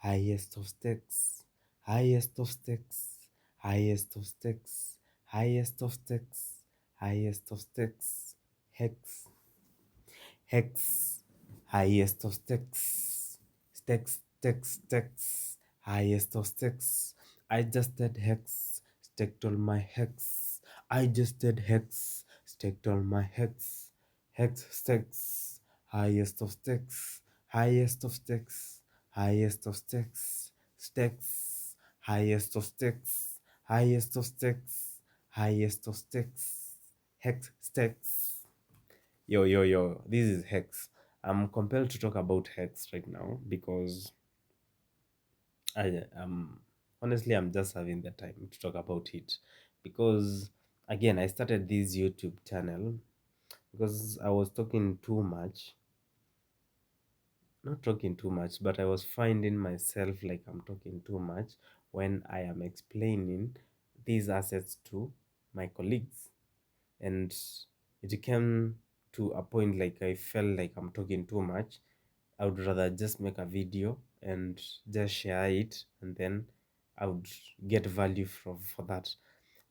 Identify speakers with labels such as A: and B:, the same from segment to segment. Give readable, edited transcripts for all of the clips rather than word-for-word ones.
A: highest of stakes, highest of stakes, highest of stakes, highest of stakes, highest of stakes, hex, hex, highest of stakes, stakes, stakes, stakes, highest of stakes. I just did hex, staked all my hex. I just did hex, staked all my hex. Hex stakes, highest of stakes, highest of stakes, highest of stakes, stakes, highest of stakes, highest of stakes, highest of stakes, hex stakes. Yo, this is Hex. I'm compelled to talk about Hex right now because I honestly I'm just having the time to talk about it because again I started this YouTube channel because I was talking too much. Not talking too much, but I was finding myself like I'm talking too much when I am explaining these assets to my colleagues. And it came to a point like I felt like I'm talking too much. I would rather just make a video and just share it, and then I would get value from for that.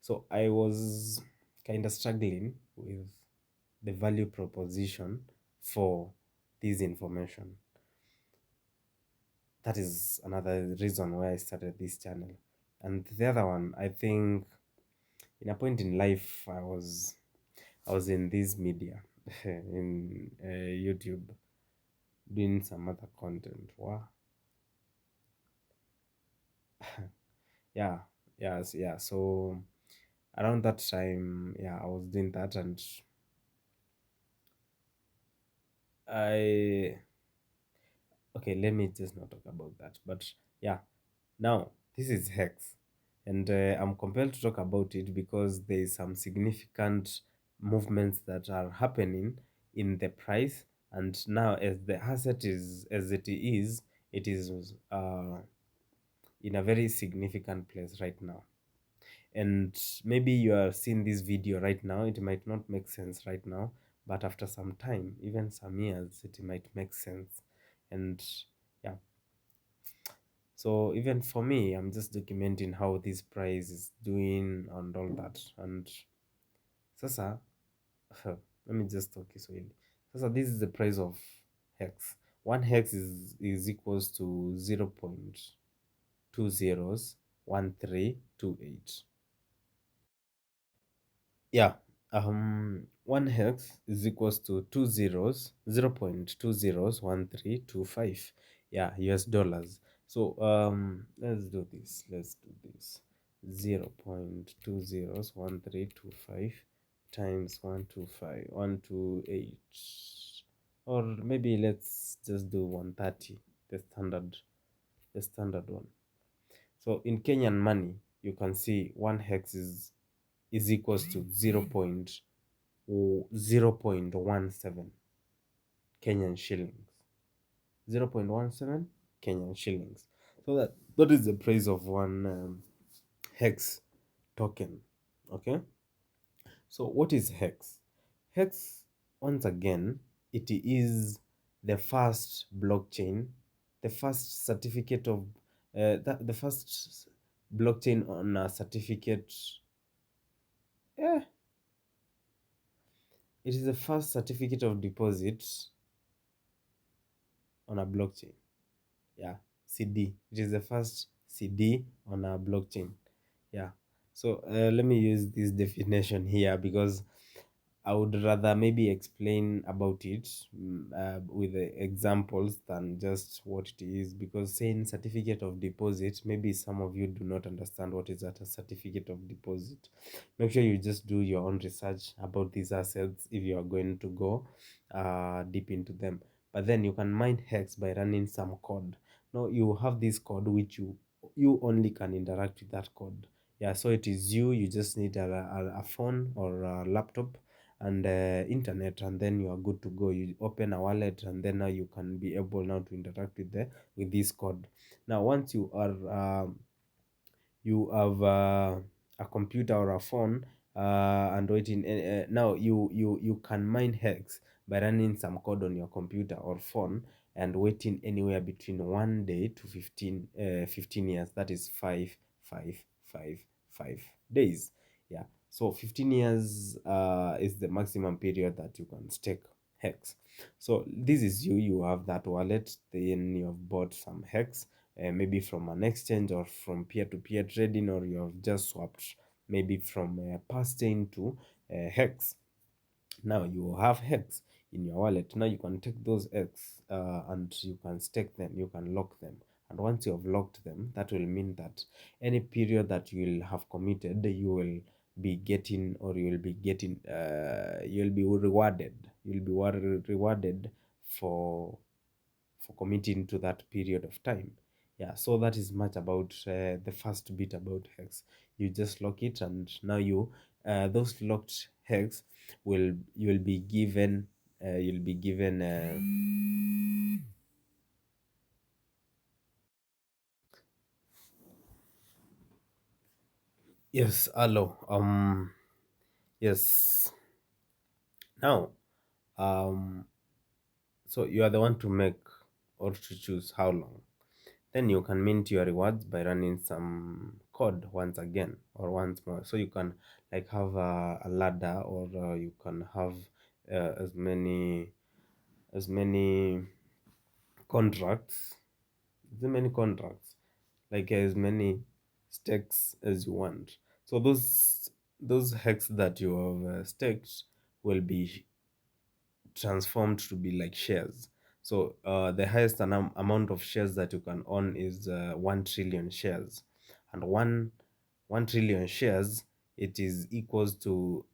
A: So I was kind of struggling with the value proposition for this information. That is another reason why I started this channel. And the other one, I think in a point in life I was in this media in YouTube doing some other content. Wow. Yeah, yeah. So around that time, yeah, I was doing that, and I okay. Let me just not talk about that. But yeah, now this is Hex, and I'm compelled to talk about it because there is some significant movements that are happening in the price, and now as the asset is as it is in a very significant place right now. And maybe you are seeing this video right now, it might not make sense right now, but after some time, even some years, it might make sense. And yeah, so even for me, I'm just documenting how this price is doing and all that. And sasa let me just talk Kiswahili. Sasa this is the price of hex. One hex is equals to 0.201328. Yeah, one hex is equals to 0.201325. Yeah, US dollars. So let's do this. 0.201325 times 128, or maybe let's just do 130, the standard one. So in Kenyan money, you can see one hex is equals to 0.17 Kenyan shillings. 0.17 Kenyan shillings. So that is the price of one hex token. Okay. So what is hex? Hex, once again, it is the first blockchain, the first certificate of the first blockchain on a certificate. Yeah, it is the first certificate of deposit on a blockchain. Yeah, CD. It is the first CD on a blockchain. Yeah. So let me use this definition here because I would rather maybe explain about it with the examples than just what it is, because saying certificate of deposit, maybe some of you do not understand what is that a certificate of deposit. Make sure you just do your own research about these assets if you are going to go deep into them. But then you can mine hex by running some code. Now you have this code which you only can interact with that code. Yeah, so it is you just need a phone or a laptop and internet, and then you are good to go. You open a wallet, and then now you can be able now to interact with this code. Now once you have a computer or a phone and waiting, now you can mine hex by running some code on your computer or phone, and waiting anywhere between 1 day to 15 years. That is 5 days. Yeah, so 15 years is the maximum period that you can stake HEX. So this is you have that wallet, then you have bought some HEX, maybe from an exchange or from peer-to-peer trading, or you have just swapped maybe from Pastain to HEX. Now you have HEX in your wallet. Now you can take those HEX and you can stake them, you can lock them. And once you have locked them, that will mean that any period that you will have committed, you will be getting, or you will be getting, you'll be rewarded. You'll be rewarded for committing to that period of time. Yeah, so that is much about the first bit about HEX. You just lock it, and now you those locked HEX will you'll be given yes, hello, yes, now so you are the one to make or to choose how long. Then you can mint your rewards by running some code once again or once more. So you can like have a ladder, or you can have as many contracts, like as many stakes as you want. So those hex that you have staked will be transformed to be like shares. So the highest amount of shares that you can own is 1 trillion shares, and 1 trillion shares, it is equals to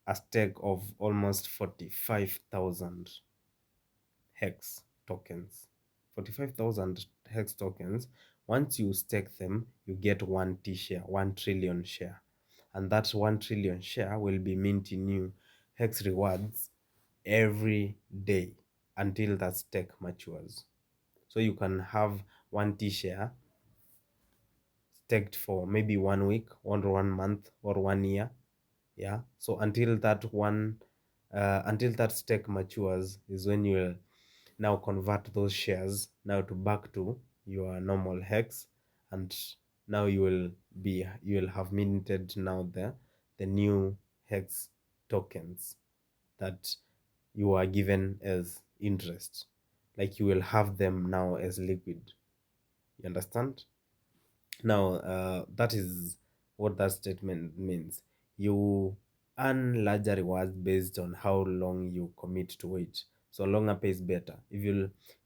A: a stake of almost 45,000 hex tokens. 45,000 hex tokens. Once you stake them, you get 1 T share, 1 trillion share, and that 1 trillion share will be minting you hex rewards every day until that stake matures. So you can have 1 T share staked for maybe 1 week or 1 month or 1 year. Yeah, so until that stake matures is when you will now convert those shares now to back to your normal hex, and now you will have minted now the new hex tokens that you are given as interest. Like you will have them now as liquid. You understand? Now, that is what that statement means. You earn larger rewards based on how long you commit to it. So longer pays better. If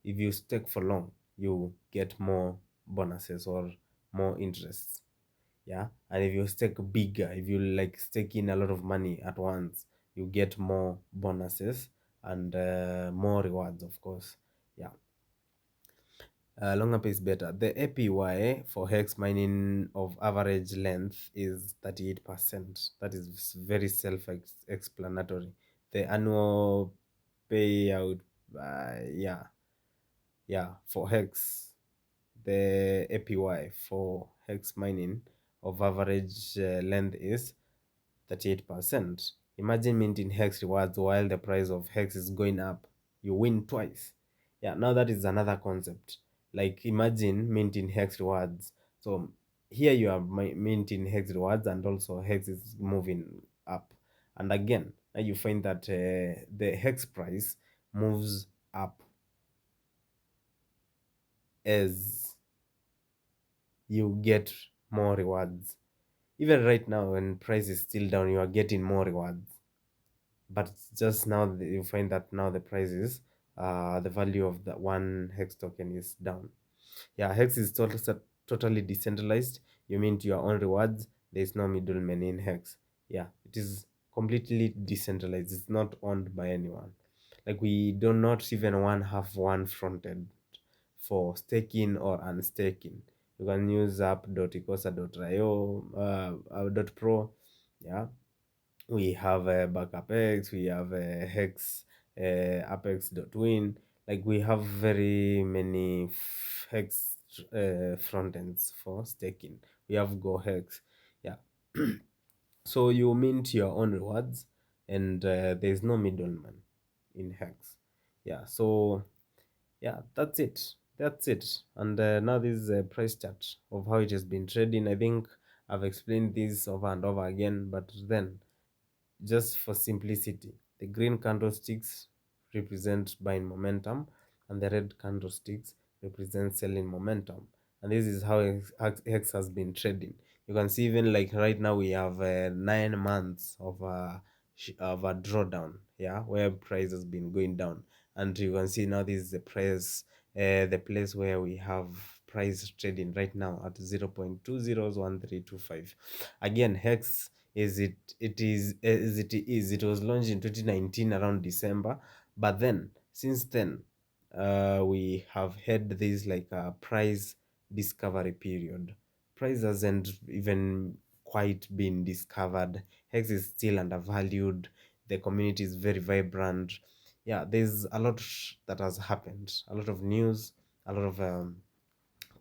A: you stake for long, you get more bonuses or more interests. Yeah, and if you stake bigger, if you like stake in a lot of money at once, you get more bonuses and more rewards, of course. Yeah, longer pays better. The APY for hex mining of average length is 38%. That is very self-explanatory. The annual payout, for hex, the APY for hex mining of average length is 38%. Imagine minting hex rewards while the price of hex is going up. You win twice. Yeah, now that is another concept. Like imagine minting hex rewards. So here you are minting hex rewards, and also hex is moving up. And again, now you find that the hex price moves up as you get more rewards. Even right now, when price is still down, you are getting more rewards. But just now you find that now the price is the value of the one hex token is down. Yeah, hex is totally decentralized. You mint your own rewards. There is no middleman in hex. Yeah, it is completely decentralized. It's not owned by anyone. Like we do not even have one front end for staking or unstaking. You can use app.ecosa.io, .pro. Yeah, we have a backup we have a hex apex.win. Like we have very many hex front ends for staking. We have go hex. Yeah. So you mint your own rewards, and there's no middleman in hex. Yeah, so Yeah, that's it. And now this is a price chart of how it has been trading. I think I've explained this over and over again, but then just for simplicity, the green candlesticks represent buying momentum and the red candlesticks represent selling momentum. And this is how Hex has been trading. You can see even like right now we have 9 months of a drawdown, yeah, where price has been going down. And you can see now this is the place where we have price trading right now at 0.201325. Again, Hex it was launched in 2019 around December, but then since then we have had this like a price discovery period. Price hasn't even quite been discovered. Hex is still undervalued. The community is very vibrant. Yeah, there's a lot that has happened, a lot of news, a lot of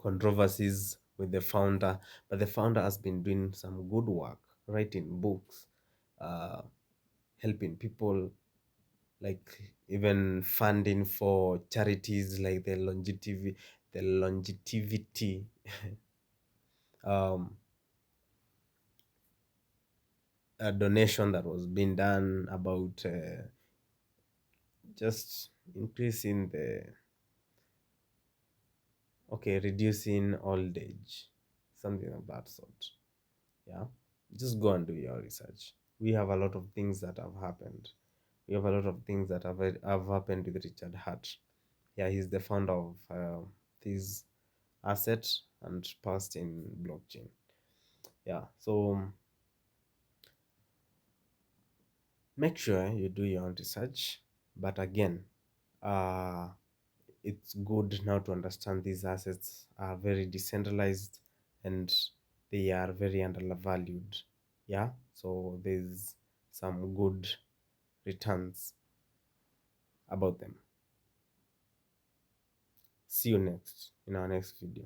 A: controversies with the founder, but the founder has been doing some good work, writing books, uh, helping people, like even funding for charities like the longevity um, a donation that was being done about just increasing the reducing old age, something of that sort. Yeah, just go and do your research. We have a lot of things that have happened. We have a lot of things that have happened with Richard Hart. Yeah, he's the founder of this asset and past in blockchain. Yeah, so make sure you do your own research. But again, uh, it's good now to understand these assets are very decentralized and they are very undervalued. Yeah, so there's some good returns about them. See you next in our next video.